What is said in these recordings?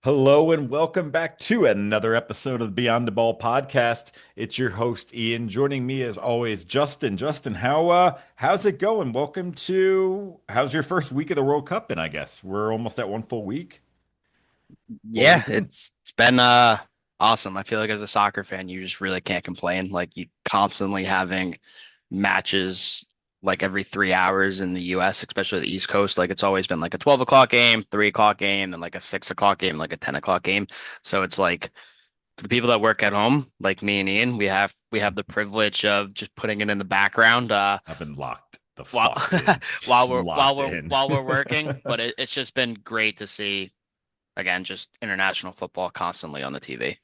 Hello and welcome back to another episode of the Beyond.a.ball podcast. It's your host Ian, joining me as always, Justin. Justin, how's it going? Welcome to how's your first week of the World Cup? And I guess we're almost at one full week. What have Yeah, you been doing? it's been awesome. I feel like as a soccer fan, you just really can't complain. Like you constantly having matches like every 3 hours in the US, especially the East Coast. Like it's always been like a 12 o'clock game, 3 o'clock game, and like a 6 o'clock game, like a 10 o'clock game. So it's like for the people that work at home, like me and Ian, we have the privilege of just putting it in the background I've been locked the while fuck in. while Just we're while locked we're in. while we're working. But it's just been great to see again, just international football constantly on the TV.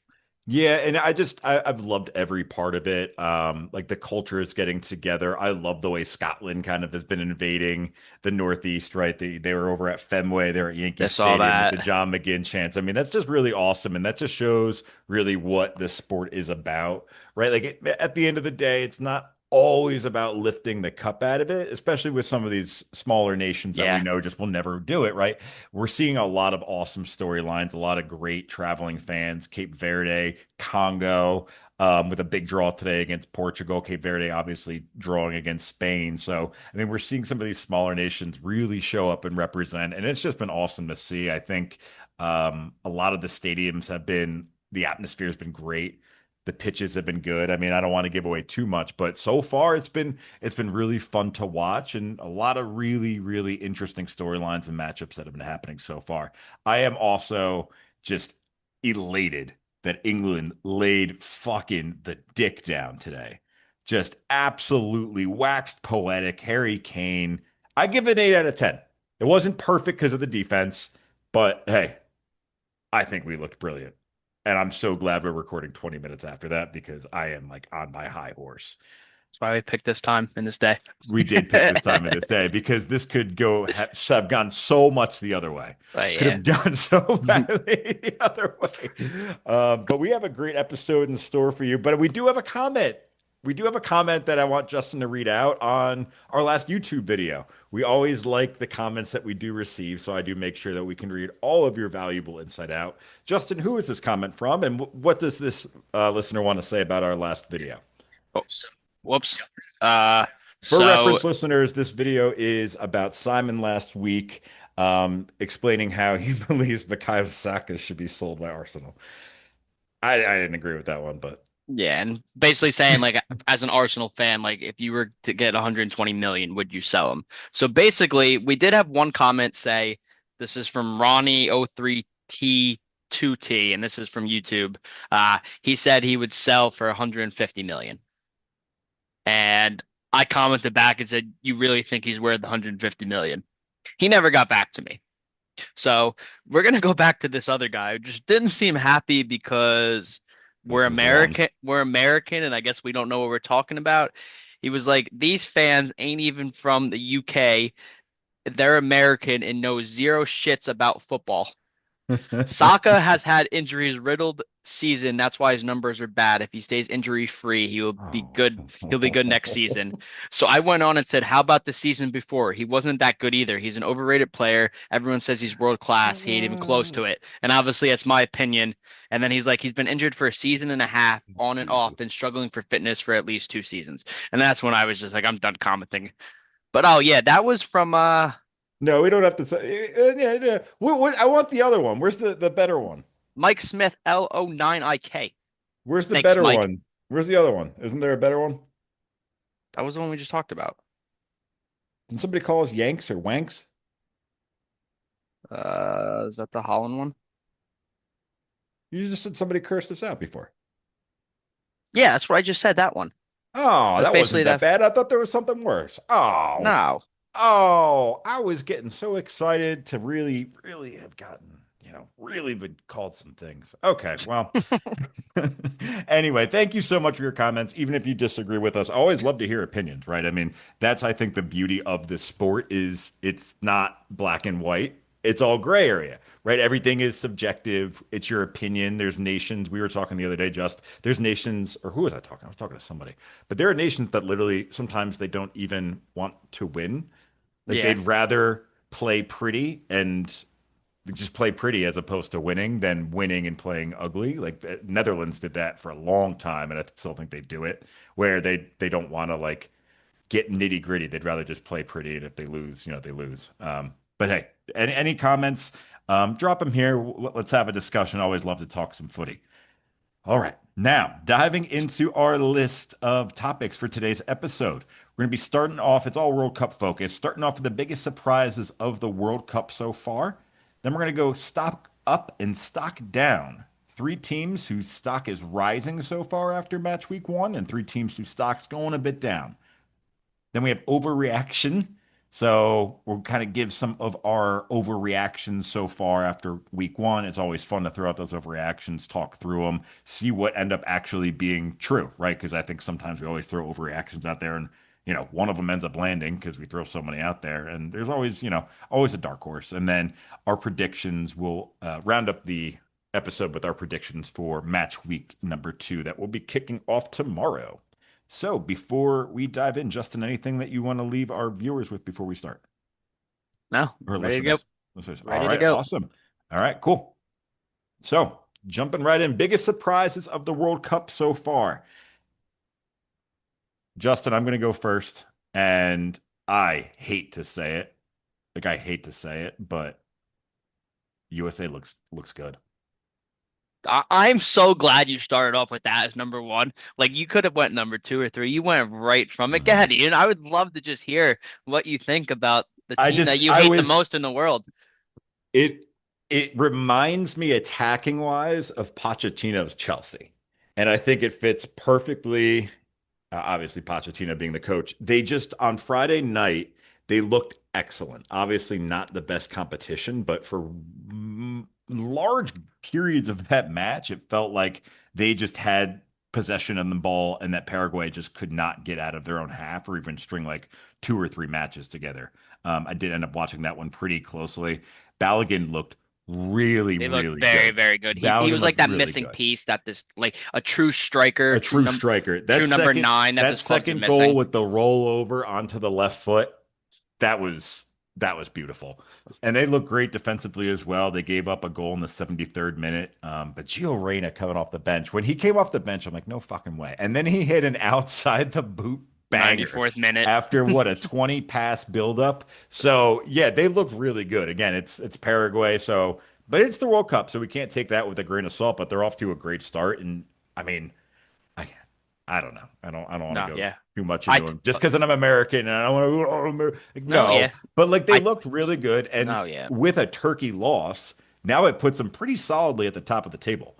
Yeah, and I've loved every part of it. Like the culture is getting together. I love the way Scotland kind of has been invading the Northeast, right? They were over at Fenway, they were at Yankee This all Stadium with the that. John McGinn chants. I mean, that's just really awesome, and that just shows really what the sport is about, right? At the end of the day, it's not always about lifting the cup out of it, especially with some of these smaller nations that we Yeah. know just will never do it, right? We're seeing a lot of awesome storylines, a lot of great traveling fans. Cape Verde, Congo, with a big draw today against Portugal. Cape Verde obviously drawing against Spain. So, I mean, we're seeing some of these smaller nations really show up and represent, and it's just been awesome to see. I think a lot of the stadiums the atmosphere has been great. The pitches have been good. I mean, I don't want to give away too much, but so far it's been really fun to watch and a lot of really, really interesting storylines and matchups that have been happening so far. I am also just elated that England laid fucking the dick down today. Just absolutely waxed poetic. Harry Kane. I give it an 8 out of 10. It wasn't perfect because of the defense, but hey, I think we looked brilliant. And I'm so glad we're recording 20 minutes after that because I am like on my high horse. That's why we picked this time in this day. We did pick this time of this day because this could have gone so much the other way. But Could yeah. have gone so badly the other way. But we have a great episode in store for you. But we do have a comment. We do have a comment that I want Justin to read out on our last YouTube video. We always like the comments that we do receive, so I do make sure that we can read all of your valuable insight out. Justin, who is this comment from, and what does this listener want to say about our last video? Oh, whoops. Uh, For so reference listeners, this video is about Simon last week, explaining how he believes Bukayo Saka should be sold by Arsenal. I didn't agree with that one, but yeah, and basically saying like as an Arsenal fan, like if you were to get 120 million, would you sell him? So basically, we did have one comment say this is from Ronnie03T2T, and this is from YouTube. He said he would sell for 150 million. And I commented back and said, "You really think he's worth 150 million?" He never got back to me. So we're gonna go back to this other guy who just didn't seem happy because we're this is the one. American, we're American, and I guess we don't know what we're talking about. He was like, "These fans ain't even from the UK. They're American and know zero shits about football." Saka has had injuries riddled season. That's why his numbers are bad. If he stays injury free, he will be Oh. good. He'll be good next season. So I went on and said, how about the season before? He wasn't that good either. He's an overrated player. Everyone says he's world class. He ain't even close to it. And obviously, that's my opinion. And then he's like, he's been injured for a season and a half, on and off, Jesus. and struggling for fitness for at least 2 seasons. And that's when I was just like, I'm done commenting. But oh yeah, that was from No, we don't have to say. Yeah, yeah. I want the other one. Where's the better one? Mike Smith L09IK. Where's the Thanks, better Mike. one? Where's the other one? Isn't there a better one? That was the one we just talked about. Did somebody call us Yanks or Wanks? Is that the Holland one? You just said somebody cursed us out before. Yeah, that's what I just said. That one. Oh, That's that basically wasn't that that. bad. I thought there was something worse. Oh, No. oh, I was getting so excited to really, really have gotten, really been called some things. Okay, well, anyway, thank you so much for your comments. Even if you disagree with us, I always love to hear opinions, right? I mean, that's, I think, the beauty of this sport is it's not black and white. It's all gray area, right? Everything is subjective. It's your opinion. There's nations. We were talking the other day, there's nations, or who was I talking? I was talking to somebody, but there are nations that literally sometimes they don't even want to win. Like Yeah. they'd rather play pretty and just play pretty as opposed to winning than winning and playing ugly. Like the Netherlands did that for a long time, and I still think they do it where they don't want to like get nitty gritty. They'd rather just play pretty, and if they lose, they lose. But hey, any comments? Drop them here. Let's have a discussion. Always love to talk some footy. All right. Now, diving into our list of topics for today's episode. We're going to be starting off, it's all World Cup focused, starting off with the biggest surprises of the World Cup so far. Then we're going to go stock up and stock down. Three teams whose stock is rising so far after match week one, and three teams whose stock's going a bit down. Then we have overreaction. So we'll kind of give some of our overreactions so far after week one. It's always fun to throw out those overreactions, talk through them, see what end up actually being true, right? Because I think sometimes we always throw overreactions out there and one of them ends up landing because we throw so many out there. And there's always, always a dark horse. And then our predictions will round up the episode with our predictions for match week number two that will be kicking off tomorrow. So before we dive in, Justin, anything that you want to leave our viewers with before we start? No, Or ready to go. listeners? Listeners. All Ready to right, go. awesome. All right, cool. So jumping right in, biggest surprises of the World Cup so far. Justin, I'm going to go first. And I hate to say it. Like I hate to say it, but USA looks good. I'm so glad you started off with that as number one. Like you could have went number two or three. You went right from it. Go Mhm. ahead, Ian. I would love to just hear what you think about the I team that just you I hate the was most in the world. it it reminds me attacking wise of Pochettino's Chelsea. And I think it fits perfectly. Obviously Pochettino being the coach. They just on Friday night they looked excellent. Obviously not the best competition, but for large periods of that match, it felt like they just had possession of the ball and that Paraguay just could not get out of their own half or even string like two or three matches together. I did end up watching that one pretty closely. Balogun looked really, They look really very, good. very good. He Balogun was like looked that really missing good. piece that this like a true striker, A true striker. true number nine that That this club's been second goal missing. with the rollover onto the left foot, that was that was beautiful. And they look great defensively as well. They gave up a goal in the 73rd minute. But Gio Reyna coming off the bench. When he came off the bench, I'm like, no fucking way. And then he hit an outside the boot banger 94th minute. after what a 20 pass buildup. So yeah, they look really good. Again, it's Paraguay, so but it's the World Cup, so we can't take that with a grain of salt, but they're off to a great start. And I mean, I I don't know. I don't want to No, go yeah. too much I into him just because I'm American and I want to. Like, no, no, yeah. but like they I looked really good, and no, yeah. with a Turkey loss, now it puts them pretty solidly at the top of the table.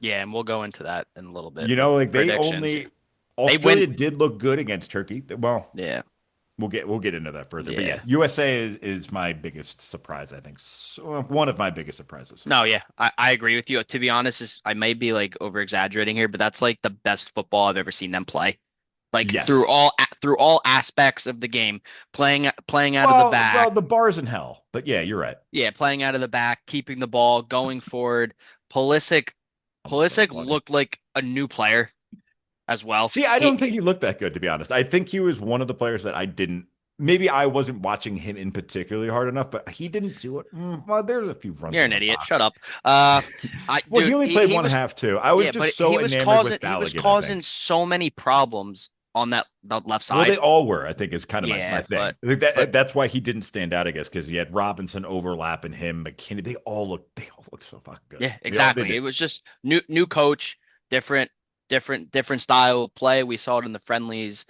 Yeah, and we'll go into that in a little bit with Like they predictions. only They win. Australia did look good against Turkey. Well, Yeah. we'll get into that further, but yeah, Yeah. USA is my biggest surprise. I think so, one of my biggest surprises so No, far. yeah, I agree with you. To be honest, I may be like over exaggerating here, but that's like the best football I've ever seen them play. Like Yes. through all aspects of the game, playing out of the Well, back, the bar's in hell, but yeah, you're right. yeah, playing out of the back, keeping the ball, going forward. Pulisic, I'm so Pulisic bloody. looked like a new player as well. See, I don't think He he looked that good, to be honest. I think he was one of the players that I didn't. Maybe I wasn't watching him in particularly hard enough, but he didn't do it. Well, there's a few runs You're in an the idiot. Shut box. up. Well, he Dude, only played he one was half too. I was yeah, just but so enamored with he was Balogun, I causing think. so many problems on that left Well, they side. all were, I think, is kind of my Yeah, thing. Like that, but that's why he didn't stand out, I guess, because he had Robinson overlapping him, McKinney. They all look so fucking good. yeah, They exactly. did. It was just new coach, different different style of play. We saw it in the friendlies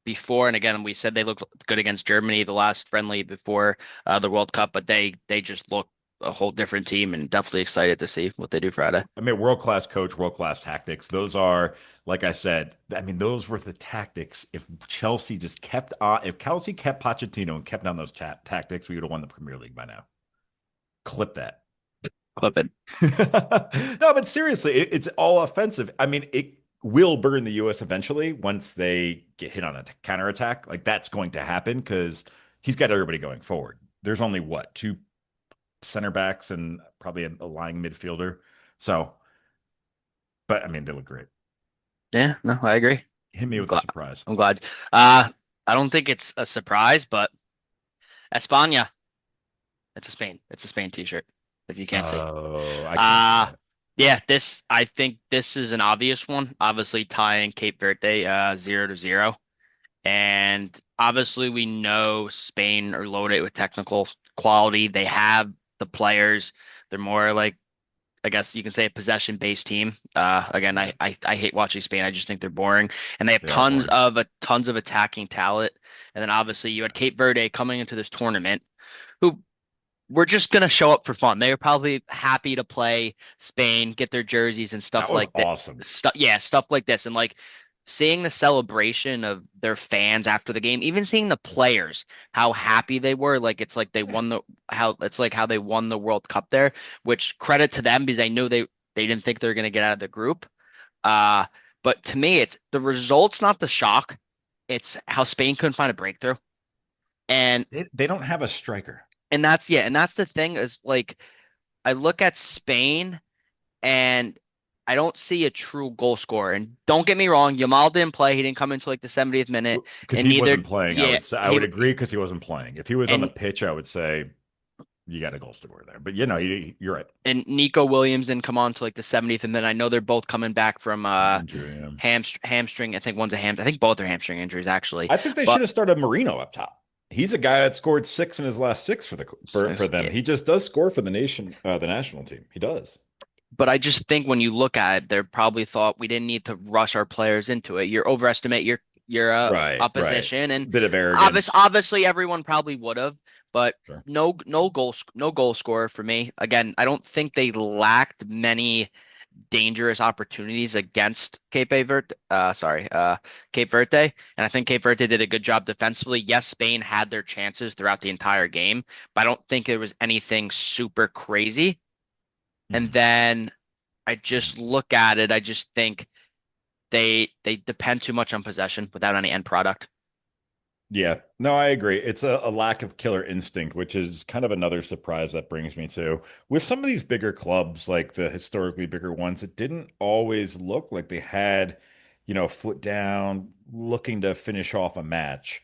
before, and again we said they looked good against Germany the last friendly before the World Cup, but they just look a whole different team, and definitely excited to see what they do Friday. I mean, world class coach, world class tactics. Those are, like I said, I mean, those were the tactics. If Chelsea just kept on, if Chelsea kept Pochettino and kept on those tactics, we would have won the Premier League by now. Clip that. Clip it. No, but seriously, it's all offensive. I mean, it will burn the U.S. eventually once they get hit on a counterattack. Like that's going to happen because he's got everybody going forward. There's only what, two center backs and probably a lying midfielder. So, but I mean, they look great. Yeah, no, I agree. Hit me I'm with a glad. surprise. I'm glad. Uh, I don't think it's a surprise, but España. It's a Spain. It's a Spain t-shirt, if you can't see. Oh, I can't see Uh that. yeah, I think this is an obvious one. Obviously tying Cape Verde 0-0. And obviously we know Spain are loaded with technical quality. They have the players. They're more like, I guess you can say, a possession-based team. Again, Yeah, I hate watching Spain. I just think they're boring, and they have they are boring. tons of attacking talent. And then obviously you had Cape Verde coming into this tournament, who were just gonna show up for fun. They were probably happy to play Spain, get their jerseys and That stuff was like that. awesome. Stuff like this, and like seeing the celebration of their fans after the game, even seeing the players, how happy they were. Like it's like they Yeah. won the how it's like how they won the World Cup there. Which credit to them because I knew they didn't think they were gonna get out of the group. Uh, but to me, it's the results, not the shock. It's how Spain couldn't find a breakthrough. And They don't have a striker. and that's the thing is like I look at Spain and I don't see a true goal scorer. And don't get me wrong, Yamal didn't play. He didn't come into like the 70th minute, Because and he neither, wasn't playing, I yeah, would say I he would agree because he wasn't playing. If he was on the and pitch, I would say you got a goal scorer there. But you're right. and Nico Williams didn't come on to like the 70th, and then I know they're both coming back from Injury. hamstring. I think one's a ham. I think both are hamstring injuries actually. I think they should But have started Marino up top. He's a guy that scored six in his last six for them. yeah, He just does score for the national team. He does. but I just think when you look at it, they probably thought we didn't need to rush our players into it. You overestimate your Right, right. opposition, and Bit of arrogance. obviously everyone probably would have, but Sure. no goal scorer for me. Again, I don't think they lacked many dangerous opportunities against Cape Verde, and I think Cape Verde did a good job defensively. Yes, Spain had their chances throughout the entire game, but I don't think it was anything super crazy. And Mhm. then I Yeah. just look at it. I just think they depend too much on possession without any end product. Yeah, no, I agree. It's a lack of killer instinct, which is kind of another surprise that brings me to with some of these bigger clubs, like the historically bigger ones, it didn't always look like they had, foot down, looking to finish off a match.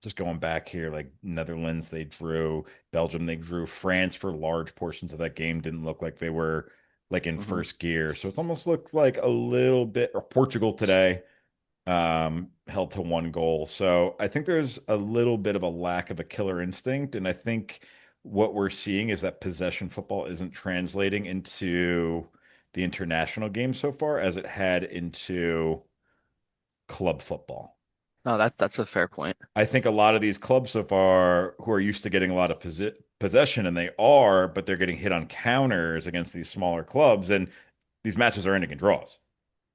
Just going back here, like Netherlands, they drew, Belgium, they drew, France for large portions of that game didn't look like they were like in Hmm. first gear. So it almost looked like a little bit, or Portugal today held to one goal. So I think there's a little bit of a lack of a killer instinct. And I think what we're seeing is that possession football isn't translating into the international game so far as it had into club football. No, that's a fair point. I think a lot of these clubs so far who are used to getting a lot of possession, and they are, but they're getting hit on counters against these smaller clubs, and these matches are ending in draws.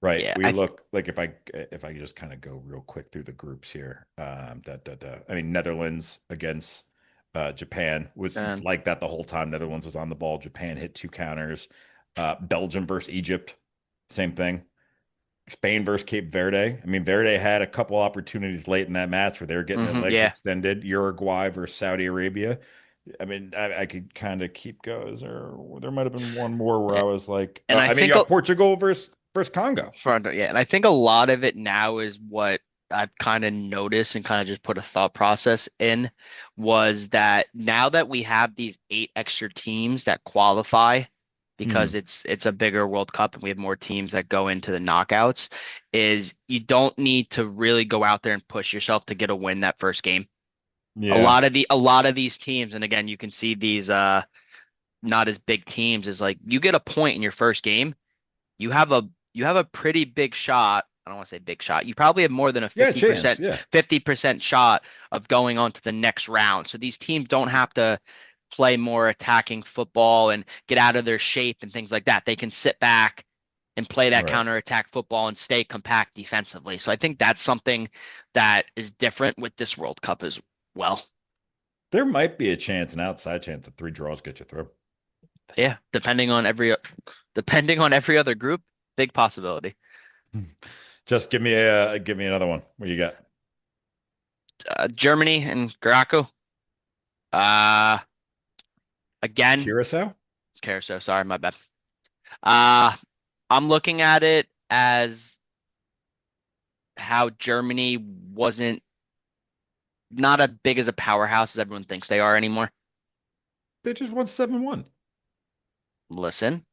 Right. Yeah, We look like if I just kind of go real quick through the groups here. I mean, Netherlands against Japan was and like that the whole time. Netherlands was on the ball. Japan hit two counters. Belgium versus Egypt, same thing. Spain versus Cape Verde. I mean, Verde had a couple opportunities late in that match where they were getting their legs yeah, extended. Uruguay versus Saudi Arabia. I mean, I could kind of keep going. There might have been one more where yeah. I was like, And I I mean, you think got Portugal versus Congo. yeah, and I think a lot of it now is what I've kind of noticed and kind of just put a thought process in was that now that we have these eight extra teams that qualify because Hmm. it's a bigger World Cup and we have more teams that go into the knockouts, is you don't need to really go out there and push yourself to get a win that first game. Yeah. A lot of these teams, and again, you can see these not as big teams, is like you get a point in your first game, you have a you have a pretty big shot. I don't want to say big shot. You probably have more than a Yeah, chance. Yeah. 50% shot of going on to the next round. So these teams don't have to play more attacking football and get out of their shape and things like that. They can sit back and play that Right. counterattack football and stay compact defensively. So I think that's something that is different with this World Cup as well. There might be a chance, an outside chance that three draws get you through. Yeah, depending on every other group, big possibility. Just give me another one. What you got? Germany and Graco. Uh, again, Curacao? Carousel. Sorry, my bad. Uh, I'm looking at it as how Germany wasn't not as big as a powerhouse as everyone thinks they are anymore. They just won 7-1. Listen,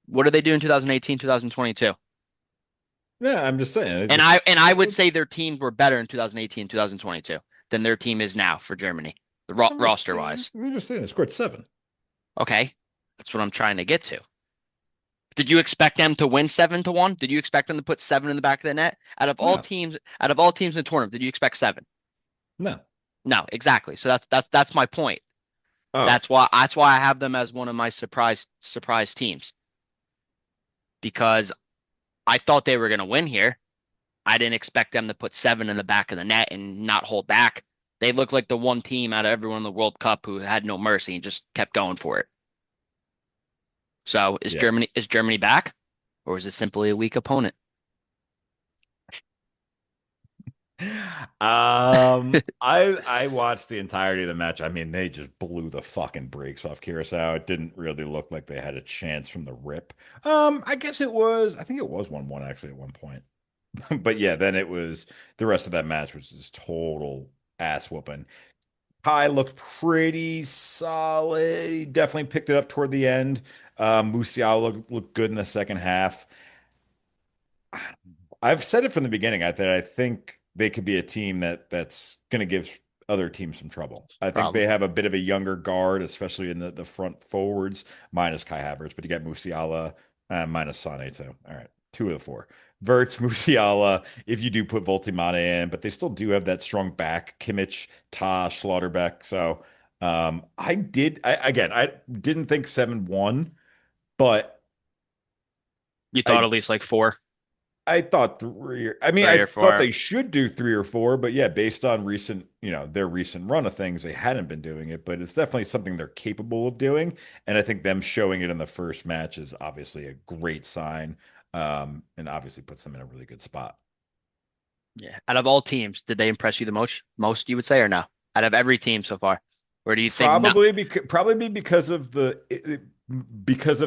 what did they do in 2018, 2022? Yeah, I'm just saying. They And just I would say their teams were better in 2018, 2022 than their team is now for Germany, the roster wise. I'm just saying they scored 7. Okay, that's what I'm trying to get to. Did you expect them to win 7-1? Did you expect them to put seven in the back of the net? No, Out of all teams in the tournament, did you expect seven? no. No, exactly. So that's my point. Oh, That's why I have them as one of my surprise teams because I thought they were going to win here. I didn't expect them to put seven in the back of the net and not hold back. They looked like the one team out of everyone in the World Cup who had no mercy and just kept going for it. So yeah. Is Germany back, or is it simply a weak opponent? I watched the entirety of the match. I mean, they just blew the fucking brakes off Curacao. It didn't really look like they had a chance from the rip. I guess it was. I think it was 1-1 actually at one point. But yeah, then it was the rest of that match was just total ass whooping. Kai looked pretty solid. He definitely picked it up toward the end. Musiala looked good in the second half. I've said it from the beginning that I think they could be a team that's going to give other teams some trouble. I think they Problem. have a bit of a younger guard, especially in the front forwards, minus Kai Havertz, but you got Musiala, minus Sane too. All right, two of the four. Verts, Musiala, if you do put Voltimata in, but they still do have that strong back, Kimmich, Tosh, Schlotterbeck. So I didn't think 7-1, but You thought I at least like four, I thought three. I mean, I three or thought four. they should do 3 or 4, but yeah, based on recent, their recent run of things, they hadn't been doing it. But it's definitely something they're capable of doing, and I think them showing it in the first match is obviously a great sign, and obviously puts them in a really good spot. Yeah. Out of all teams, did they impress you the most? Most you would say, or no? Out of every team so far, or do you think not? Probably because of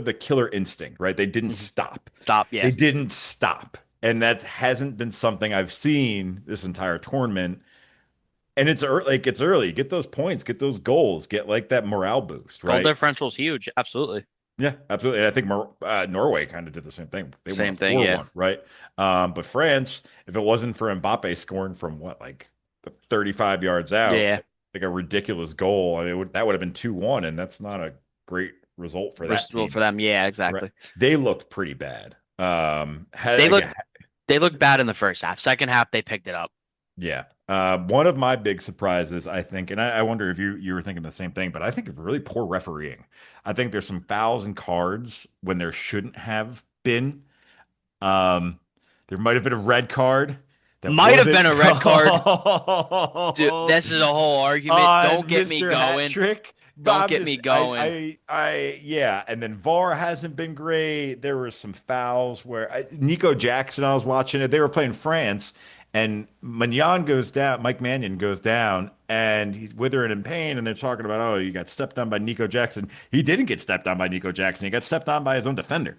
the killer instinct, right? They didn't Mhm. stop. Stop. Yeah. They didn't stop, and that hasn't been something I've seen this entire tournament. And it's early, like it's early. Get those points, get those goals, get like that morale boost, Goal right? differential's huge. Absolutely. Yeah, absolutely. And I think Norway kind of did the same thing. They won a Same thing. Yeah. 4-1, right? But France, if it wasn't for Mbappe scoring from what, like 35 yards out, Yeah. like a ridiculous goal, I mean, that would have been 2-1, and that's not a great result for that Well, team, for them, yeah, right? exactly. They looked pretty bad. They look Again, they looked bad in the first half. Second half, they picked it up. yeah. One of my big surprises, I think, and I wonder if you were thinking the same thing, but I think of really poor refereeing. I think there's some fouls and cards when there shouldn't have been. Um, there might have been a red card that Might have been wasn't a red card. Dude, called this is a whole argument. Don't on get me Mr. Hat going. Trick. But Don't I'm get me just, going. yeah. And then VAR hasn't been great. There were some fouls where Nico Jackson, I was watching it. They were playing France, and Magnan goes down. Mike Mannion goes down, and he's withering in pain. And they're talking about, oh, you got stepped on by Nico Jackson. He didn't get stepped on by Nico Jackson. He got stepped on by his own defender.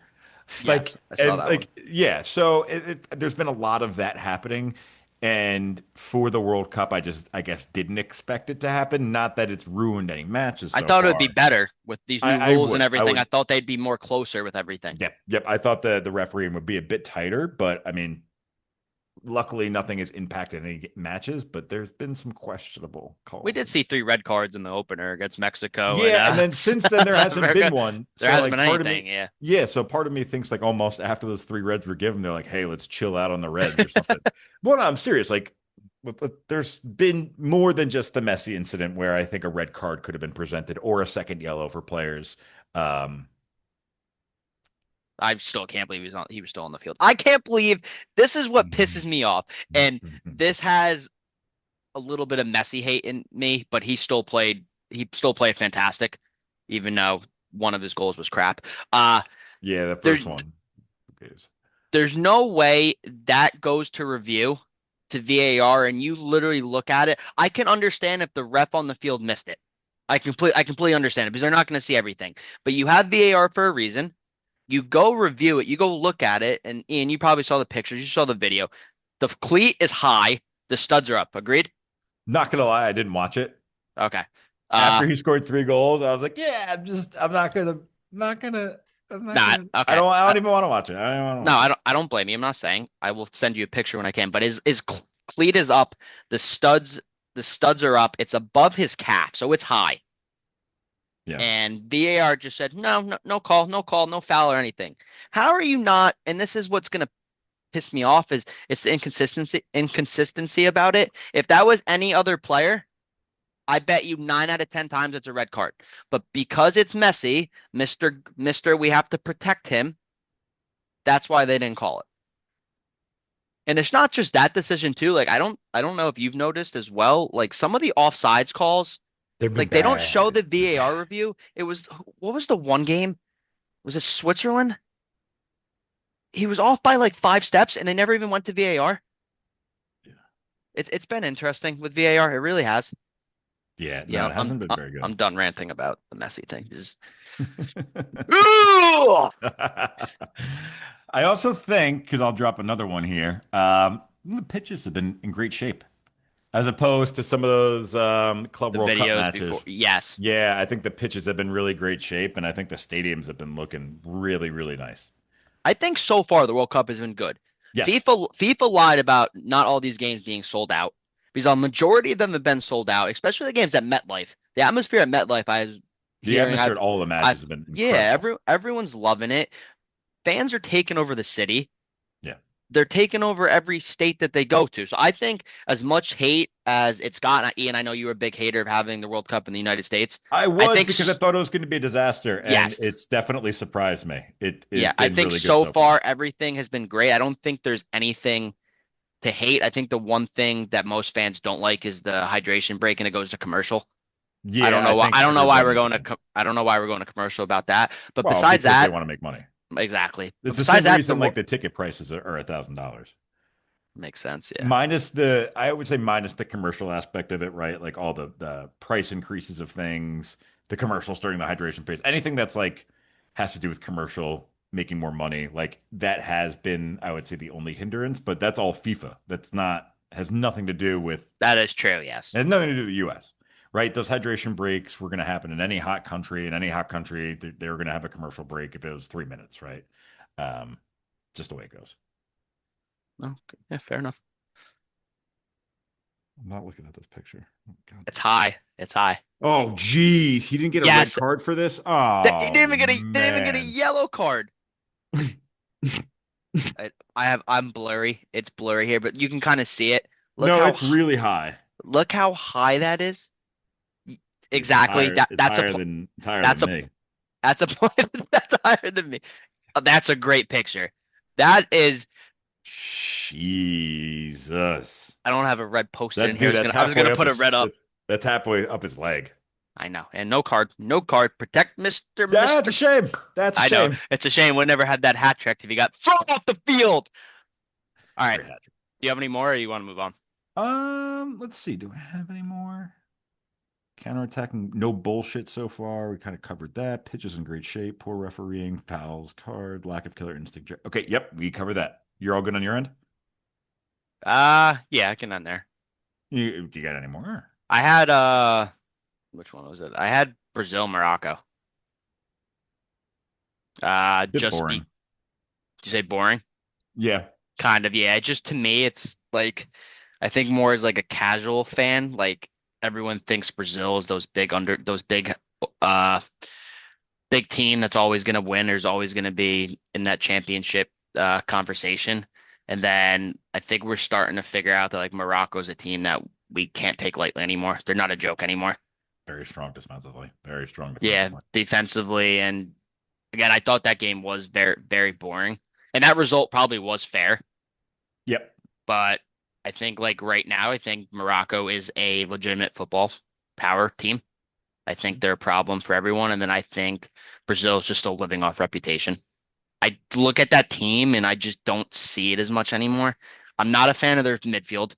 Yes, I saw And that one. yeah, so there's been a lot of that happening. And for the World Cup, I guess, didn't expect it to happen. Not that it's ruined any matches I so thought it would be far. better with these new rules and I everything. I would, thought they'd be more closer with everything. yep. I thought the refereeing would be a bit tighter, but I mean, luckily nothing has impacted any matches. But there's been some questionable We did calls. see three red cards in the opener against Mexico and Yeah, and then since then there South hasn't been America. one. There So hasn't like been part of anything. me, Yeah. yeah, so part of me thinks like almost after those 3 reds were given, they're like, hey, let's chill out on the reds or something. Well, no, I'm serious. Like there's been more than just the Messi incident where I think a red card could have been presented or a second yellow for players. Um, I still can't believe he was still on the field. I can't believe this is what pisses me off. And this has a little bit of Messi hate in me, but he still played fantastic, even though one of his goals was crap. Uh yeah, the there first one. Is. there's no way that goes to review to VAR and you literally look at it. I can understand if the ref on the field missed it. I completely understand it because they're not going to see everything. But you have VAR for a reason. You go review it, you go look at it, and Ian, you probably saw the pictures, you saw the video. The cleat is high, the studs are up. Agreed? Not gonna lie, I didn't watch it. Okay. Uh, After he scored 3 goals, I was like, yeah, not gonna, I'm not nah, gonna. okay. I don't even want to watch it. I don't want to No, watch it. I don't blame you. I'm not saying. I will send you a picture when I can. But his cleat is up. The studs the studs are up. It's above his calf, so it's high. Yeah, And VAR just said no, no, no call, no call, no foul or anything. How are you not? And this is what's gonna piss me off is it's the inconsistency about it. If that was any other player, I bet you 9 out of 10 times it's a red card. But because it's Messi, Mister, we have to protect him. That's why they didn't call it. And it's not just that decision too. Like I don't know if you've noticed as well. Like some of the offsides calls, they've been like they don't show bad. the They've been VAR bad. review. It was what was the one game? Was it Switzerland? He was off by like 5 steps, and they never even went to VAR. It's been interesting with VAR. It really has. Yeah, no, Yeah, it hasn't been very good. I'm done ranting about the Messi thing. Just Ugh! I also think, because I'll drop another one here, the pitches have been in great shape as opposed to some of those Club The World Cup videos before. matches. Yes, Yeah, I think the pitches have been really great shape, and I think the stadiums have been looking really, really nice. I think so far the World Cup has been good. Yes, FIFA lied about not all these games being sold out because a majority of them have been sold out, especially the games at MetLife. The atmosphere at MetLife, I was the hearing, atmosphere at all the I matches have been yeah, incredible. everyone's loving it. Fans are taking over the city. Yeah. They're taking over every state that they go to. So I think as much hate as it's gotten, Ian, I know you were a big hater of having the World Cup in the United States. I I was think because I thought it was going to be a disaster, and yes, it's definitely surprised me. It has yeah, I been think really good so so far. far everything has been great. I don't think there's anything to hate. I think the one thing that most fans don't like is the hydration break and it goes to commercial. I don't Yeah, know I why. think everybody should. I don't know why we're going to commercial about that. But Well, besides because they that, want to make money. exactly. But It's the besides same that, the reason world like the ticket prices are $1,000. makes sense. Yeah, Minus the, I would say minus the commercial aspect of it, right? Like all the price increases of things, the commercials during the hydration phase, anything that's like has to do with commercial making more money, like that has been, I would say, the only hindrance. But that's all FIFA. That's not has nothing to do with that is true. Yes. it has nothing to do with the U.S. Right? Those hydration breaks were going to happen in any hot country. In any hot country, they were going to have a commercial break if it was 3 minutes, right? Um, just the way it goes. Okay. Yeah, fair enough. I'm not looking at this picture. Oh, God. It's high. It's high. Oh, geez. He didn't get a red Yes. card for this? He Oh, didn't even get a man. yellow card. I'm blurry. It's blurry here, but you can kind of see it. Look No, how it's really high. look how high that is. Exactly. It's higher than That's a me. that's a point that's higher than me. Oh, that's a great picture. That is Jesus. I don't have a red posted in That here. dude, that's I was gonna halfway up put a red up. that's halfway up his leg. I know. And no card. No card. Protect That's a Mr. shame. That's a I know. shame. It's a shame we never had that hat trick if he got thrown off the field. All right. Great hat trick. Do you have any more or you want to move on? Let's see. Do I have any more? Counterattacking, no bullshit so far. We kind of covered that. Pitches in great shape. Poor refereeing. Fouls, card, lack of killer instinct. Okay, yep, we covered that. You're all good on your end? Yeah, I can end there. You got any more? I had which one was it? I had Brazil, Morocco. Bit Just be boring. did you say boring? Yeah. Kind of, yeah. Just to me, it's like I think more as like a casual fan. Like everyone thinks Brazil is those uh big team that's always gonna win. There's always gonna be in that championship conversation. And then I think we're starting to figure out that like Morocco's a team that we can't take lightly anymore. They're not a joke anymore. Very strong defensively. Very strong Yeah, defensively. defensively and again, I thought that game was very boring. And that result probably was fair. Yep. But I think like right now, I think Morocco is a legitimate football power team. I think they're a problem for everyone, and then I think Brazil is just still living off reputation. I look at that team and I just don't see it as much anymore. I'm not a fan of their midfield,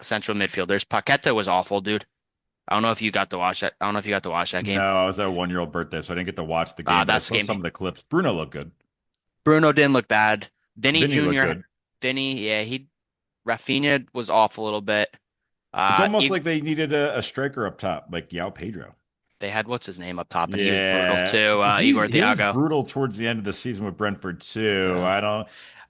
central midfielders. Paqueta was awful, dude. I don't know if you got to watch that. I don't know if you got to watch that No, game. I was at a 1 year old birthday, so I didn't get to watch the game, but I That's the saw game. some of the clips. Bruno looked good. Bruno didn't look bad. Vinny Vinny looked Jr. good. Vinny, yeah, he Rafinha was off a little bit. It's almost Even like they needed a striker up top, like Yao Pedro. they had what's his name up top, and he was brutal Yeah, too. Igor he was Thiago. brutal towards the end of the season with Brentford too. Yeah.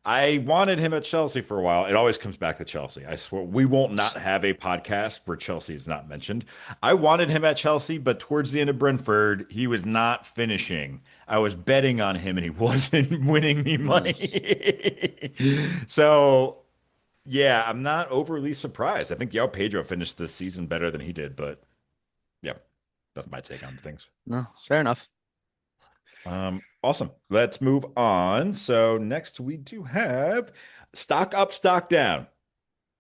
I wanted him at Chelsea for a while. It always comes back to Chelsea. I swear we won't not have a podcast where Chelsea is not mentioned. I wanted him at Chelsea, but towards the end of Brentford, he was not finishing. I was betting on him and he wasn't winning me Mm. money. So yeah, I'm not overly surprised. I think Yao Pedro finished this season better than he did, but yeah, that's my take on things. No, fair enough. Awesome. Let's move on. So next we do have stock up, stock down.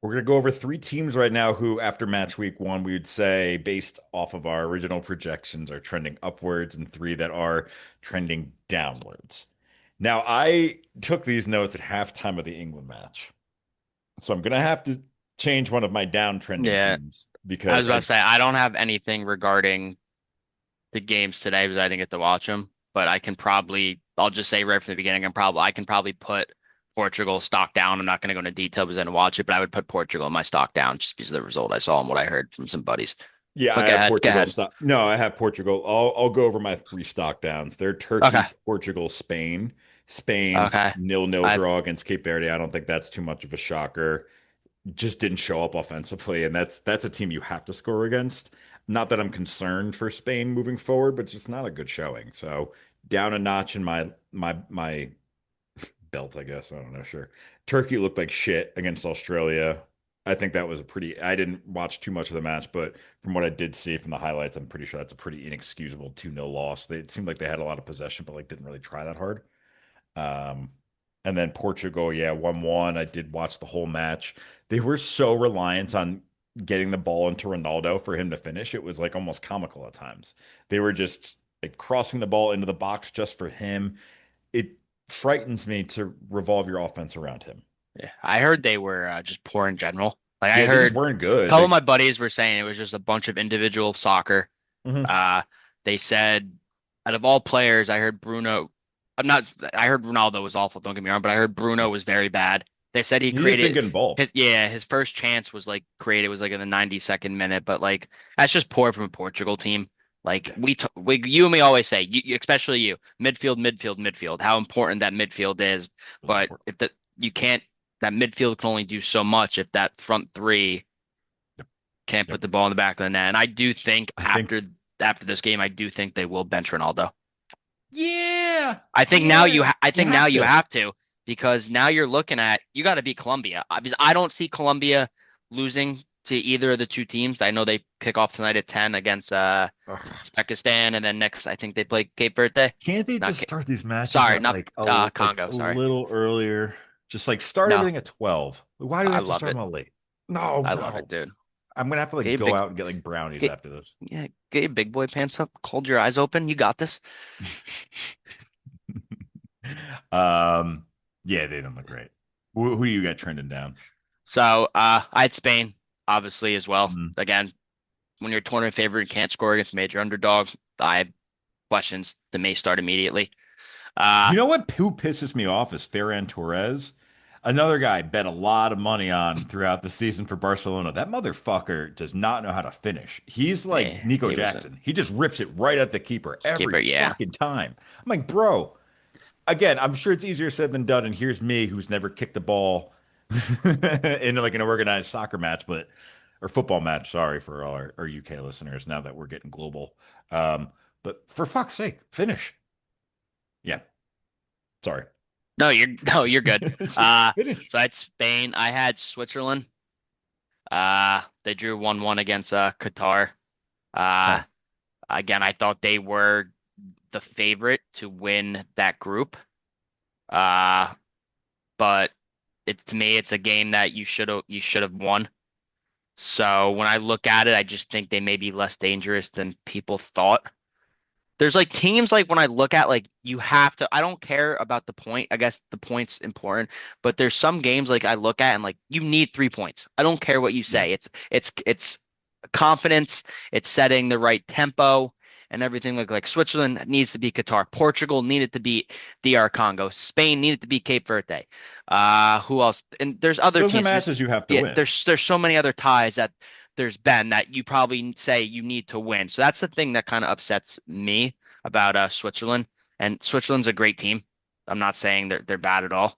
We're going to go over three teams right now who, after match week one, we would say, based off of our original projections, are trending upwards, and three that are trending downwards. Now, I took these notes at halftime of the England match, so I'm going to have to change one of my downtrending Yeah, teams I was because about to I, say I don't have anything regarding the games today because I didn't get to watch them, but I'll just say right from the beginning, I can probably put Portugal stock down. I'm not going to go into detail because I didn't watch it, but I would put Portugal in my stock down just because of the result I saw and what I heard from some buddies. yeah, I But go have ahead, go Portugal ahead. stock. No, I have Portugal. I'll go over my three stock downs. They're Turkey, Okay, Portugal, Spain. Spain, okay. 0-0 I've draw against Cape Verde. I don't think that's too much of a shocker. Just didn't show up offensively, and that's a team you have to score against. Not that I'm concerned for Spain moving forward, but it's just not a good showing. So down a notch in my belt, I guess. I don't know, sure. Turkey looked like shit against Australia. I think that was a pretty, I didn't watch too much of the match, but from what I did see from the highlights, I'm pretty sure that's a pretty inexcusable 2-0 loss. It seemed like they had a lot of possession, but like didn't really try that hard. Um, and then Portugal, yeah, 1-1. I did watch the whole match. They were so reliant on getting the ball into Ronaldo for him to finish. It was like almost comical at times. They were just like crossing the ball into the box just for him. It frightens me to revolve your offense around him. Yeah, I heard they were just poor in general. Like I Yeah, they just heard weren't a good. couple of my buddies were saying it was just a bunch of individual soccer. Mhm. Uh, they said out of all players, I heard Bruno. I heard Ronaldo was awful. Don't get me wrong, but I heard Bruno was very bad. They said he He just didn't created get involved. his first chance was like created was like in the 92nd minute, but like that's just poor from a Portugal team. Like Yeah, you and me always say, especially you, midfield, midfield, midfield, how important that midfield is. really But important. if you can't, that midfield can only do so much if that front three Yep, can't yep. put the ball in the back of the net. And I do think I think, after this game, I do think they will bench Ronaldo. yeah, yeah, I you think now have you to. have to because now you're looking at you got to beat Colombia. Because I don't see Colombia losing to either of the two teams. I know they kick off tonight at 10 against Ugh. Uzbekistan, and then next I think they play Cape Verde. Can't they Not just Ca- start these matches sorry, at not like like Congo. a Sorry, little earlier? Just like start no, everything at 12. Why do we I have to love start it. them all late? No, I love it, no. dude. I'm gonna have to like Get your go big out and get like brownies get after this. yeah, get your big boy pants up. Hold your eyes open. You got this. Um, yeah, they don't look great. Who do you got trending down? So I had Spain obviously as well. Mhm. Again, when you're a tournament favorite and can't score against major underdogs, I have questions that may start immediately. Uh, You know what? Who pisses me off is Ferran Torres. Another guy bet a lot of money on throughout the season for Barcelona. That motherfucker does not know how to finish. He's like Nico he was a Jackson. He just rips it right at the keeper every keeper. Yeah. fucking time. I'm like, bro, again, I'm sure it's easier said than done. And here's me who's never kicked the ball in like an organized soccer match, but or football match. Sorry for all our UK listeners now that we're getting global. But for fuck's sake, finish. Yeah, sorry. No, you're good. Just finish. So I had Spain. I had Switzerland. They drew 1-1 against Qatar. Uh, Okay. again, I thought they were the favorite to win that group. Uh, but to me, it's a game that you should have won. So when I look at it, I just think they may be less dangerous than people thought. There's like teams like when I look at like you have to I don't care about the point. I guess the point's important, but there's some games like I look at and like you need 3 points. I don't care what you Yeah. say. It's confidence, it's setting the right tempo and everything like Switzerland needs to beat Qatar. Portugal needed to beat DR Congo. Spain needed to beat Cape Verde. Who else? And there's other Those are teams. matches you have to win. There's so many other ties that there's been that you probably say you need to win. So that's the thing that kind of upsets me about Switzerland. And Switzerland's a great team. I'm not saying they're bad at all.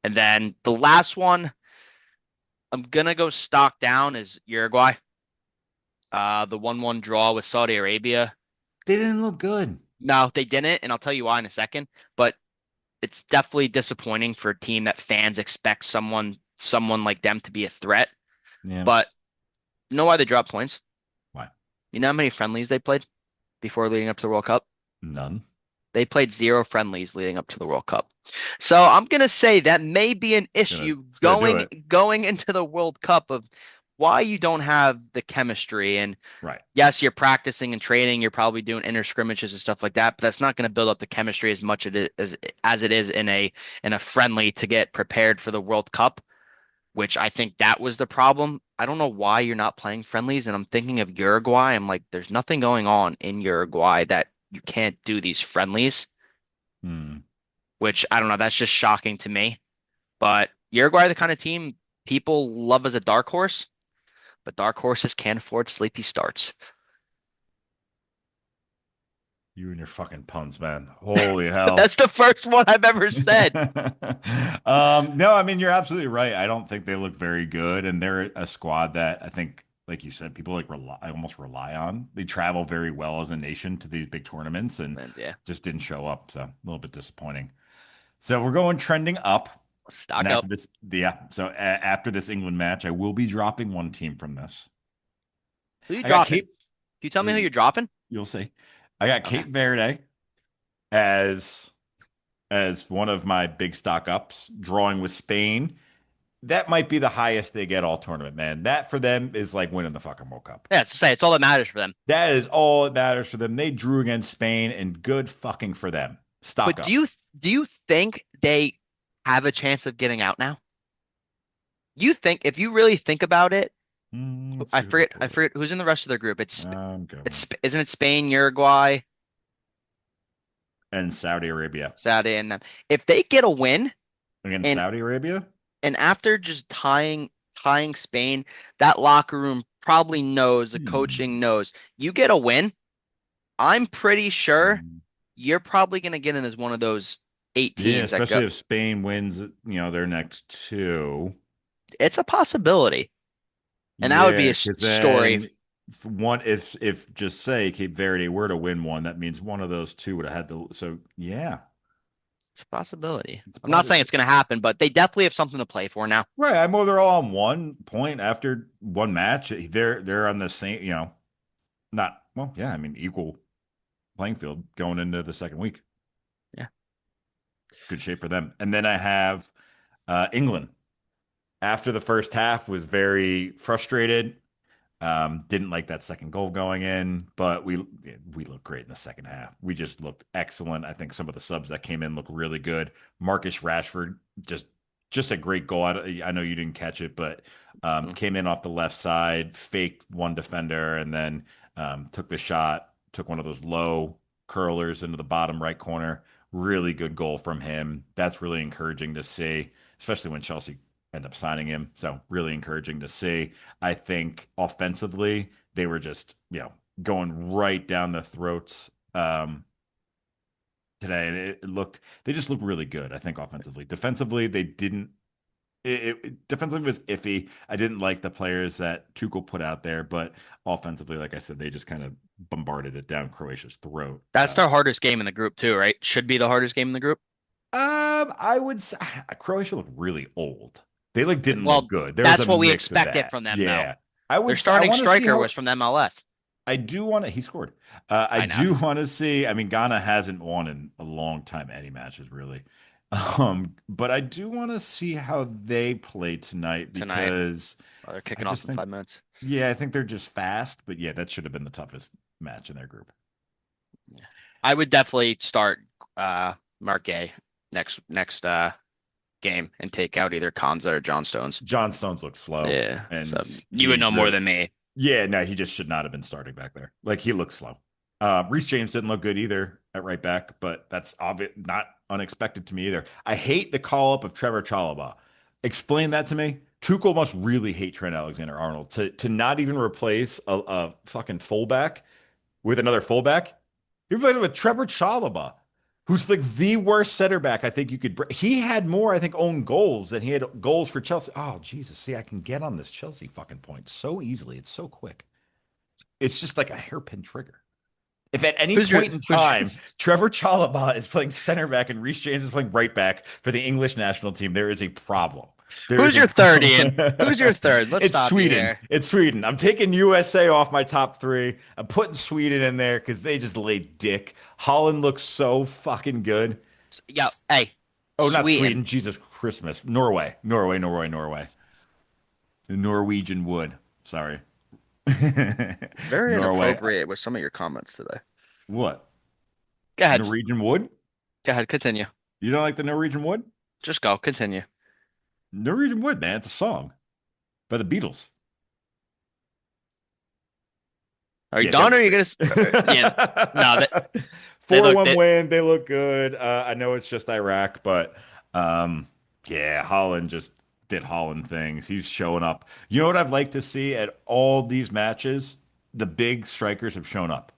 And then the last one, I'm gonna go stock down is Uruguay. The 1-1 draw with Saudi Arabia. They didn't look good. No, they didn't, and I'll tell you why in a second. But it's definitely disappointing for a team that fans expect someone like them to be a threat. Yeah. But you know why they dropped points? Why? You know how many friendlies they played before leading up to the World Cup? None. They played zero friendlies leading up to the World Cup. So I'm gonna say that may be an issue It's gonna do going it. going into the World Cup of why you don't have the chemistry. And Right. yes, you're practicing and training, you're probably doing inner scrimmages and stuff like that, but that's not going to build up the chemistry as much as it is in a friendly to get prepared for the World Cup, which I think that was the problem. I don't know why you're not playing friendlies, and I'm thinking of Uruguay. I'm like, there's nothing going on in Uruguay that you can't do these friendlies, Hmm. which I don't know, that's just shocking to me. But Uruguay are the kind of team people love as a dark horse, but dark horses can't afford sleepy starts. You and your fucking puns, man. Holy hell. That's the first one I've ever said. No, I mean you're absolutely right. I don't think they look very good, and they're a squad that I think, like you said, people like almost rely on. They travel very well as a nation to these big tournaments, and And yeah, just didn't show up. So a little bit disappointing. So we're going trending up, and stock after up. this, yeah. So after this England match, I will be dropping one team from this. Who you I got dropping? Can Cape. you tell me who you're dropping? You'll see. I got Okay. Cape Verde as one of my big stock ups, drawing with Spain. That might be the highest they get all tournament, man. That for them is like winning the fucking World Cup. Yeah, it's to say it's all that matters for them. That is all that matters for them. They drew against Spain, and good fucking for them. Stock But up. do you think they have a chance of getting out now? You think if you really think about it, Let's see who they I put. forget who's in the rest of their group. I'm going. Isn't it Spain, Uruguay, And Saudi Arabia. Saudi, and them. If they get a win Against and Saudi Arabia? after just tying Spain, that locker room probably knows, the coaching Hmm. knows. You get a win, I'm pretty sure Hmm. you're probably going to get in as one of those eight Yeah, teams that go. especially if Spain wins, their next two. It's a possibility, and that would be Yeah, a because story. then one, if just say Cape Verde were to win one, that means one of those two would have had to. So yeah, It's a possibility. it's I'm not saying probably it's going to happen, but they definitely have something to play for now. right. I know they're all on 1 point after one match. They're on the same, not well. Yeah, I mean equal playing field going into the second week. Yeah. Good shape for them. And then I have England. After the first half, was very frustrated. Didn't like that second goal going in, but we looked great in the second half. We just looked excellent. I think some of the subs that came in looked really good. Marcus Rashford, just a great goal. I know you didn't catch it, but Mm. came in off the left side, faked one defender, and then took the shot. Took one of those low curlers into the bottom right corner. Really good goal from him. That's really encouraging to see, especially when Chelsea end up signing him. So really encouraging to see. I think offensively, they were just, going right down the throats today. And they just looked really good, I think, offensively. Defensively, they didn't. Defensively was iffy. I didn't like the players that Tuchel put out there, but offensively, like I said, they just kind of bombarded it down Croatia's throat. That's their hardest game in the group too, right? Should be the hardest game in the group. I would say Croatia looked really old. They like didn't look Well, good. There was a that's what we mix of expected that. from them, though. Yeah. I Their would say I starting want to see striker how was from the MLS. I do want to. He scored. I I know do want to see. I mean, Ghana hasn't won in a long time any matches really, but I do want to see how they play tonight tonight. because Oh, they're I kicking off just in think, 5 minutes. yeah, I think they're just fast. But yeah, that should have been the toughest match in their group. Yeah. I would definitely start uh Marquet next game and take out either Kanza or John Stones. John Stones looks slow, Yeah. So and you would he know more really, than me yeah, no, he just should not have been starting back there. Like he looks slow. Reece James didn't look good either at right back, but that's obvious, not unexpected to me either. I hate the call up of Trevor Chalobah. Explain that to me. Tuchel must really hate Trent Alexander-Arnold to not even replace a fucking fullback with another fullback. You're playing with Trevor Chalobah, who's like the worst center back I think you could. He had more, I think, own goals than he had goals for Chelsea. Oh Jesus, see, I can get on this Chelsea fucking point so easily. It's so quick. It's just like a hairpin trigger. If at any point in who's time Trevor Chalobah is playing center back and Reece James is playing right back for the English national team, there is a problem. There is who's a your third, problem. Ian? Who's your third? Let's It's stop you Sweden. there. It's Sweden. I'm taking USA off my top three. I'm putting Sweden in there because they just laid dick. Holland looks so fucking good. Yeah, hey, Oh, not Sweden. Sweden. Jesus Christmas. Norway. Norway, Norway, Norway. The Norwegian wood. Sorry. Very Norway. inappropriate with some of your comments today. What? Go ahead. Norwegian wood? Go ahead. Continue. You don't like the Norwegian wood? Just go. Continue. Norwegian wood, man. It's a song by the Beatles. Are you Yeah, done they're or are you gonna? Yeah. No, that they look 4-1 that win. They look good. I know it's just Iraq, but um, yeah, Holland just did Holland things. He's showing up. You know what I'd like to see at all these matches? The big strikers have shown up.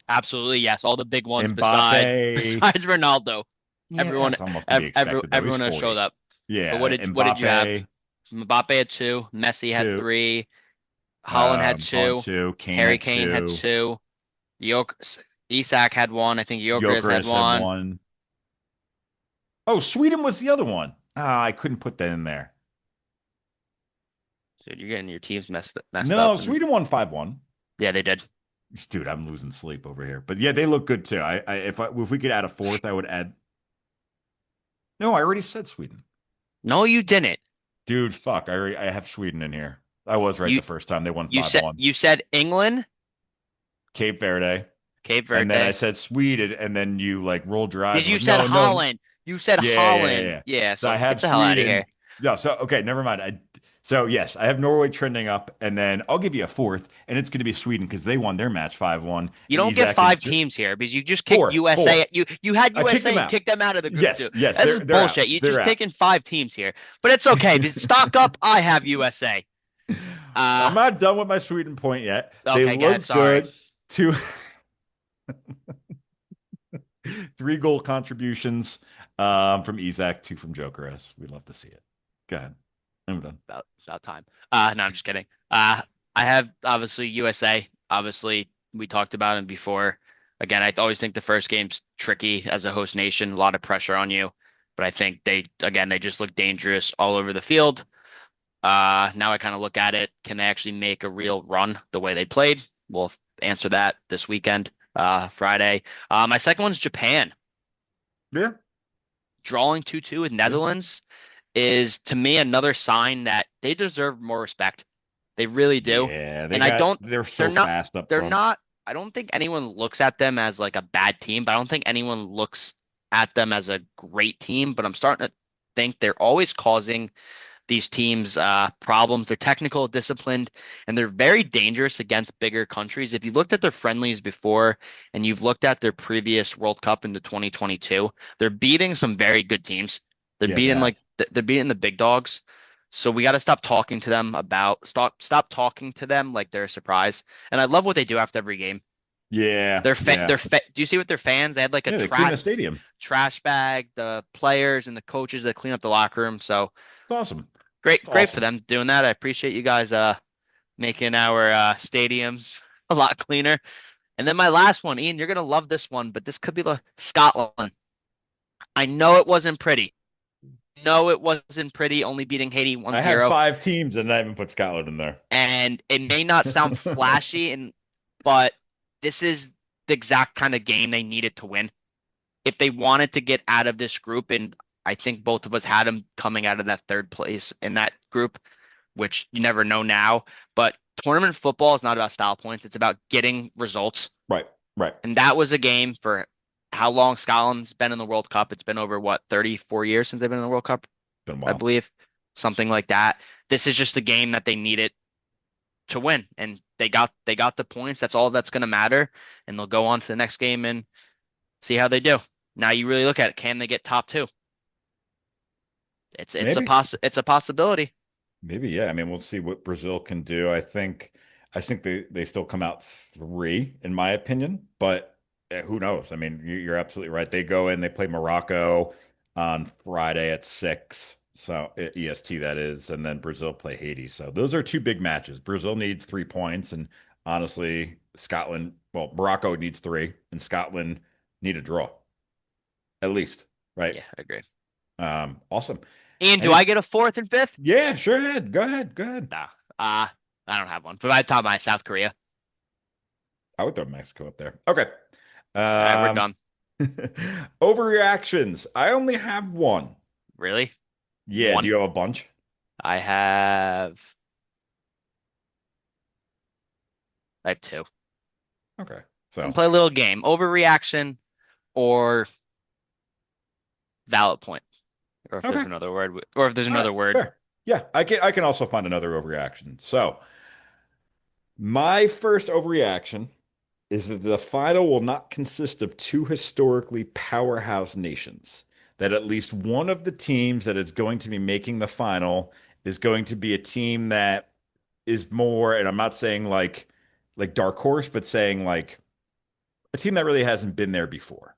absolutely yes. All the big ones Mbappe. besides Ronaldo. Yeah, Everyone that's almost to be expected though. He's everyone has showed 40. up. But Yeah, what did you have? Mbappe, Mbappe had two. Messi had two. three. Holland had Holland two. two. Kane Harry had Kane had two. two. Jok Isak had one. I think Gyökeres had Gyökeres had one. one. Oh, Sweden was the other one. Ah, I couldn't put that in there. Dude, you're getting your teams messed No, up. And Sweden won 5-1. yeah, they did. Dude, I'm losing sleep over here. But yeah, they look good too. If we could add a fourth, I would add. No, I already said Sweden. No, you didn't. Dude, fuck. I have Sweden in here. I was right You the first time. They won 5-1. you said England, Cape Verde. Cape And then I Verde. said Sweden, and then you like rolled your eyes Because and you went, said no, no. Holland. You said Yeah, yeah, Holland. yeah. Yeah, So I so get have the hell out of Sweden. here. Yeah, so okay, never mind. So yes, I have Norway trending up, and then I'll give you a fourth, and it's going to be Sweden because they won their match 5-1, You and don't get Isak and five teams here because you just kicked four, USA. four. You had I kicked USA them and out. kicked them out of the group Yes, too. yes, This is they're out. bullshit. You They're just out. taking five teams here, but it's okay. Because stock up, I have USA. I'm Uh, not done with my Sweden point yet. They okay, go ahead. looked Sorry. good. Two, 3 goal contributions from Isak, 2 from Jokeres. We'd love to see it. Go ahead. I'm done. About time. No, I'm just kidding. I have obviously USA. Obviously, we talked about him before. Again, I always think the first game's tricky as a host nation, a lot of pressure on you. But I think they just look dangerous all over the field. Now I kind of look at it. Can they actually make a real run the way they played? We'll answer that this weekend, Friday. My second one's Japan. Yeah, Drawing 2-2 with yeah, Netherlands is to me another sign that they deserve more respect. They really do. yeah. And I don't, They're they're so not, fast up they're front. not, I don't think anyone looks at them as like a bad team, but I don't think anyone looks at them as a great team. But I'm starting to think they're always causing these teams problems. They're technical, disciplined, and they're very dangerous against bigger countries. If you looked at their friendlies before and you've looked at their previous World Cup into 2022, they're beating some very good teams. They're Yeah, they beating have. they're beating the big dogs. So we got to stop talking to them like they're a surprise. And I love what they do after every game. Yeah, yeah, Do you see what their fans? They had like a yeah. They clean the stadium. trash bag, the players and the coaches that clean up the locker room. So It's awesome. It's great for awesome. them doing that. I appreciate you guys making our stadiums a lot cleaner. And then my last one, Ian, you're gonna love this one, but this could be the Scotland. I know it wasn't pretty. No, it wasn't pretty, only beating Haiti I have 1-0. 5 teams, and I haven't put Scotland in there. And it may not sound flashy, but this is the exact kind of game they needed to win. If they wanted to get out of this group, and I think both of us had them coming out of that third place in that group, which you never know now. But tournament football is not about style points. It's about getting results. Right, right. And that was a game for how long Scotland's been in the World Cup. It's been over what, 34 years since they've been in the World Cup, Been a I while. believe. Something like that. This is just the game that they needed to win. And they got the points. That's all that's gonna matter. And they'll go on to the next game and see how they do. Now you really look at it. Can they get top two? Maybe. It's a possibility. Maybe, yeah. I mean, we'll see what Brazil can do. I think they still come out three, in my opinion, but who knows? I mean, you're absolutely right. They go in, they play Morocco on Friday at 6, so EST that is, and then Brazil play Haiti. So those are two big matches. Brazil needs 3 points, and honestly, Scotland, well, Morocco needs three, and Scotland need a draw at least, right? Yeah, I agree. Awesome. Ian, do Any, I get a fourth and fifth? yeah, sure. Ahead. Go ahead. Go ahead. No. Uh, I don't have one. But I thought my South Korea. I would throw Mexico up there. Okay. All right, we're Um, done. overreactions. I only have one. Really? Yeah. Do One. you have a bunch? I have two. Okay. I'm gonna So, play a little game. Overreaction or valid point. Or if there's okay. another word, or if there's All right. another word. Fair. Yeah. I can also find another overreaction. So, my first overreaction is that the final will not consist of two historically powerhouse nations. That at least one of the teams that is going to be making the final is going to be a team that is more, and I'm not saying like dark horse, but saying like a team that really hasn't been there before,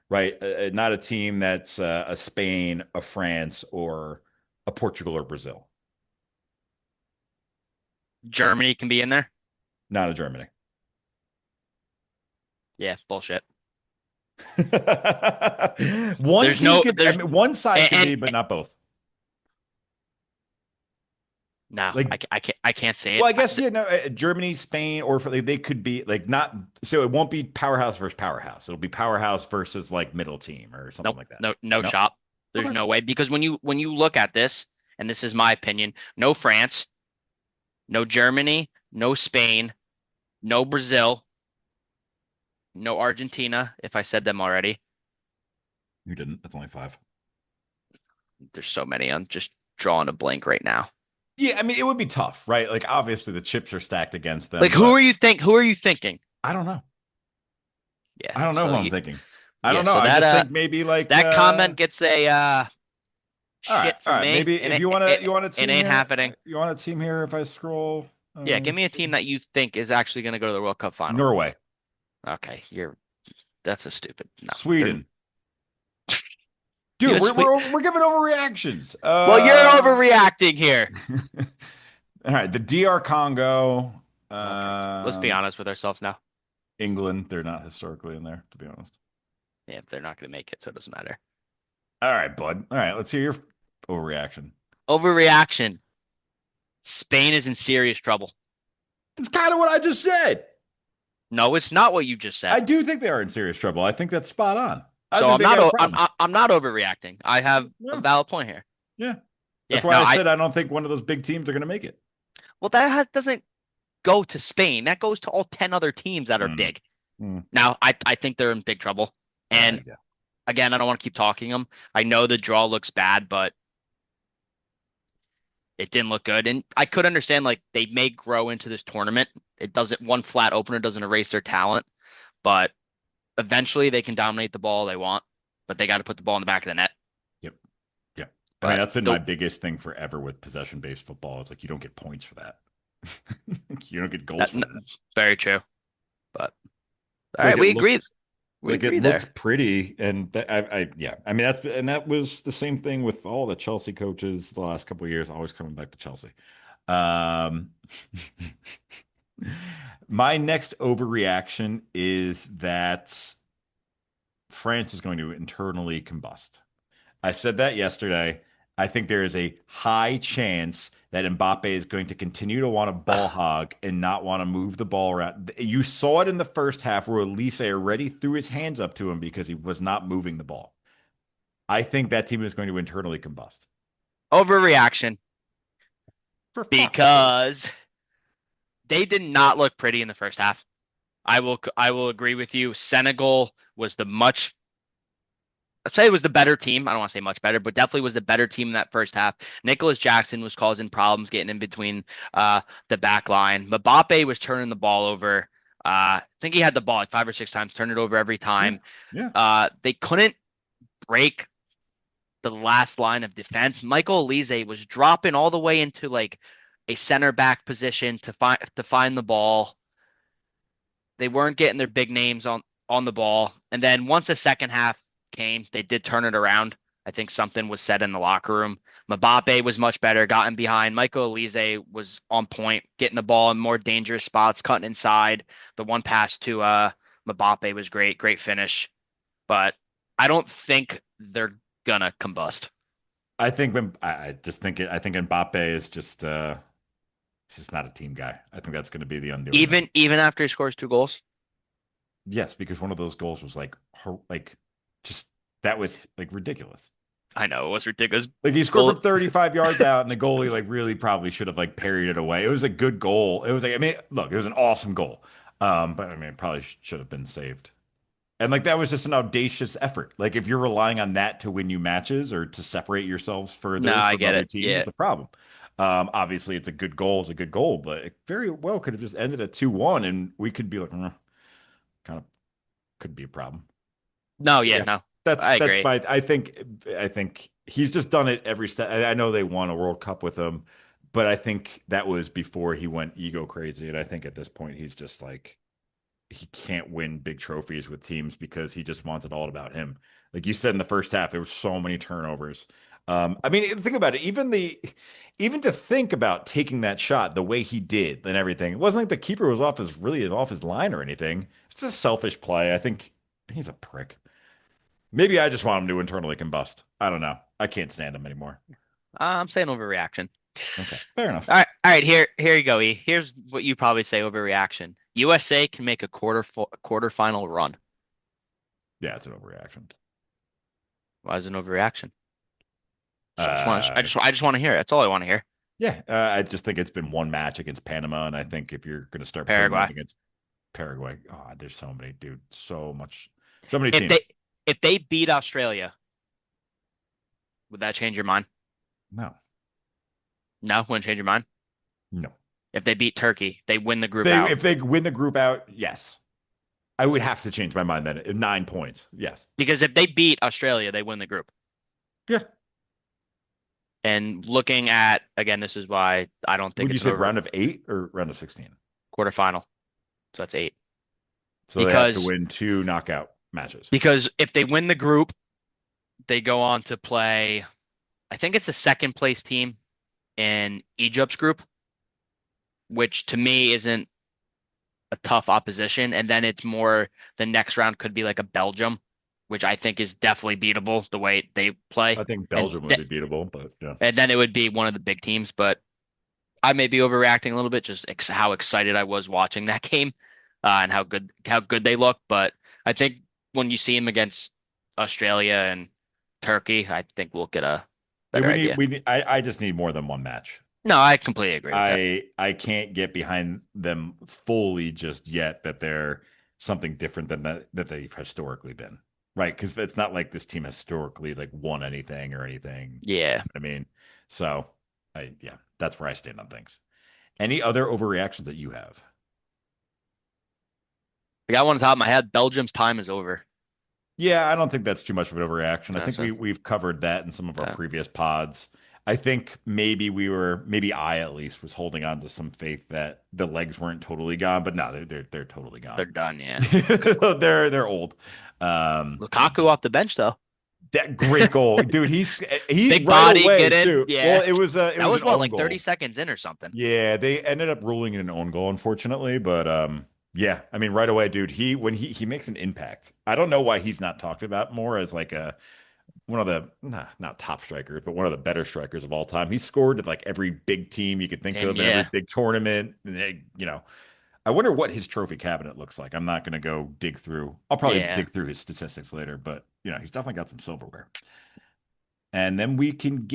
right? Not a team that's a Spain, a France, or a Portugal or Brazil. Germany can be in there. Not a Germany. Yeah, bullshit. One There's team no, could, I there's, mean, one side could and be, but not both. no, Like, I can't say well, it. I guess Germany, Spain, or for, like, they could be like not. So it won't be powerhouse versus powerhouse. It'll be powerhouse versus like middle team or something Nope, like that. no No. shot. There's Okay. no way because when you look at this, and this is my opinion, no France, no Germany, no Spain, no Brazil, no Argentina, if I said them already. You didn't. That's only five. There's so many. I'm just drawing a blank right now. Yeah, I mean, it would be tough, right? Like, obviously, the chips are stacked against Like them, but who are you thinking? I don't know. Yeah. I don't know So who I'm you thinking. I yeah, don't know. so I that just think maybe like, that comment gets a all right, shit all from right. me Maybe and if you it want a it team ain't here, happening. if I scroll, Yeah, give me a team that you think is actually going to go to the World Cup final. Norway, Okay, you're that's a stupid. No. They're Sweden. Dude, you sweet. we're giving overreactions. Well, you're overreacting here. All right, the DR Congo, Okay. Let's be um, honest with ourselves now. England. They're not historically in there, to be honest. Yeah, they're not going to make it, so it doesn't matter. All right, bud. All right, let's hear your overreaction. Overreaction. Spain is in serious trouble. It's kind of what I just said. No, it's not what you just I said. do think they are in serious trouble. I think that's spot on. I So think I'm they not got a I'm problem. I'm not overreacting. I have a Yeah, valid point here. yeah. That's Yeah, why no, I said I don't think one of those big teams are going to make it. well doesn't go to Spain. That goes to all 10 other teams that are Mm, big. mm. Now, I think they're in big trouble. And Yeah. again, I don't want to keep talking them. I know the draw looks bad, but it didn't look good. And I could understand like they may grow into this tournament. It doesn't one flat opener doesn't erase their talent, but eventually they can dominate the ball they want, but they got to put the ball in the back of the net. Yep. Yep. I mean, But that's been the my biggest thing forever with possession-based football. It's like you don't get points for that. You don't get goals that for that. very true. But all Like right, it looks we like it agree looks there. pretty, and yeah. I mean, that was the same thing with all the Chelsea coaches the last couple of years, always coming back to Chelsea. Um, my next overreaction is that France is going to internally combust. I said that yesterday. I think there is a high chance that Mbappe is going to continue to want to ball Ugh. hog and not want to move the ball around. You saw it in the first half where Elise already threw his hands up to him because he was not moving the ball. I think that team is going to internally combust. Overreaction For fuck's sake. because they did not look pretty in the first half. I will agree with you. Senegal was the much I'd say it was the better team. I don't want to say much better, but definitely was the better team in that first half. Nicholas Jackson was causing problems getting in between the back line. Mbappe was turning the ball over. I think he had the ball like 5 or 6 times, turned it over every Yeah. time. Yeah. They couldn't break. the last line of defense. Michael Elise was dropping all the way into like a center back position to find the ball. They weren't getting their big names on the ball. And then once the second half came, they did turn it around. I think something was said in the locker room. Mbappe was much better, gotten behind. Michael Elise was on point, getting the ball in more dangerous spots, cutting inside. The one pass to Mbappe was great, great finish. But I don't think they're gonna combust. I think when I just think I think Mbappe is just he's just not a team guy. I think that's going to be the undoing of him. Even after he scores 2 goals. Yes, because one of those goals was like just that was like ridiculous. I know it was ridiculous. Like he scored Goal. from 35 yards out, and the goalie like really probably should have like parried it away. It was a good goal. It was like I mean, look, it was an awesome goal. But I mean, it probably should have been saved. And like that was just an audacious effort. Like if you're relying on that to win you matches or to separate yourselves No, further I from get other it. teams, Yeah. it's a problem. Obviously, it's a good goal. It's a good goal, but it very well could have just ended at 2-1, and we could be like, kind of could be a problem. No, But yeah, yeah, no. that's I that's agree. my. I think he's just done it every step. I know they won a World Cup with him, but I think that was before he went ego crazy, and I think at this point he's just like he can't win big trophies with teams because he just wants it all about him. Like you said in the first half, there were so many turnovers. I mean, think about it. Even to think about taking that shot the way he did and everything, it wasn't like the keeper was off his line or anything. It's a selfish play. I think he's a prick. Maybe I just want him to internally combust. I don't know. I can't stand him anymore. I'm saying overreaction. Okay, fair enough. All right. Here you go. E. Here's what you probably say overreaction. USA can make a quarterfinal run. Yeah, it's an overreaction. Why is it an overreaction? Uh, I just want to hear it. That's all I want to hear. yeah, I just think it's been one match against Panama, and I think if you're going to start putting them Paraguay. against Paraguay, oh, there's so many, dude, so many If teams. they beat Australia, would that change your mind? No, No, wouldn't change your mind. no. If they beat Turkey, they win the If group they out. if they win the group out, yes, I would have to change my mind then. 9 points, yes, Because if they beat Australia, they win the group. yeah. And looking at, again, this is why I don't think Would you it's an say over round of eight or round of 16? quarterfinal. So that's 8. So they have to Because win two knockout matches. because if they win the group, they go on to play, I think it's the second place team in Egypt's group, which to me isn't a tough opposition. And then it's more the next round could be like a Belgium, which I think is definitely beatable the way they play. I think And Belgium would th be beatable, but yeah. and then it would be one of the big teams. But I may be overreacting a little bit, just how excited I was watching that game, and how good they look. But I think when you see him against Australia and Turkey, I think we'll get a Yeah, better idea. I just need more than one match. No, I completely agree with that. I can't get behind them fully just yet that they're something different than that they've historically been. Right? Because it's not like this team historically like won anything or anything. Yeah. I mean, so yeah, that's where I stand on things. Any other overreactions that you have? I got one on top of my head. Belgium's time is over. Yeah, I don't think that's too much of an overreaction. I think That's a, we've covered that in some of our that, previous pods. I think maybe I at least was holding on to some faith that the legs weren't totally gone, but no, they're totally they're gone. done, yeah. They're old. Yeah, Lukaku off the bench though. that great goal, dude. He Big right body, away get in. too. Well, Yeah. it That was was an what, own like 30 goal. seconds in or something. Yeah, they ended up ruling it an own goal, unfortunately. But yeah, I mean, right away, dude. When he makes an impact. I don't know why he's not talked about more as like a one of the not top strikers, but one of the better strikers of all time. He scored at like every big team you could think And of in every yeah, big tournament. And I wonder what his trophy cabinet looks like. I'm not going to go dig through. I'll probably yeah. dig through his statistics later, but he's definitely got some silverware. And then we can get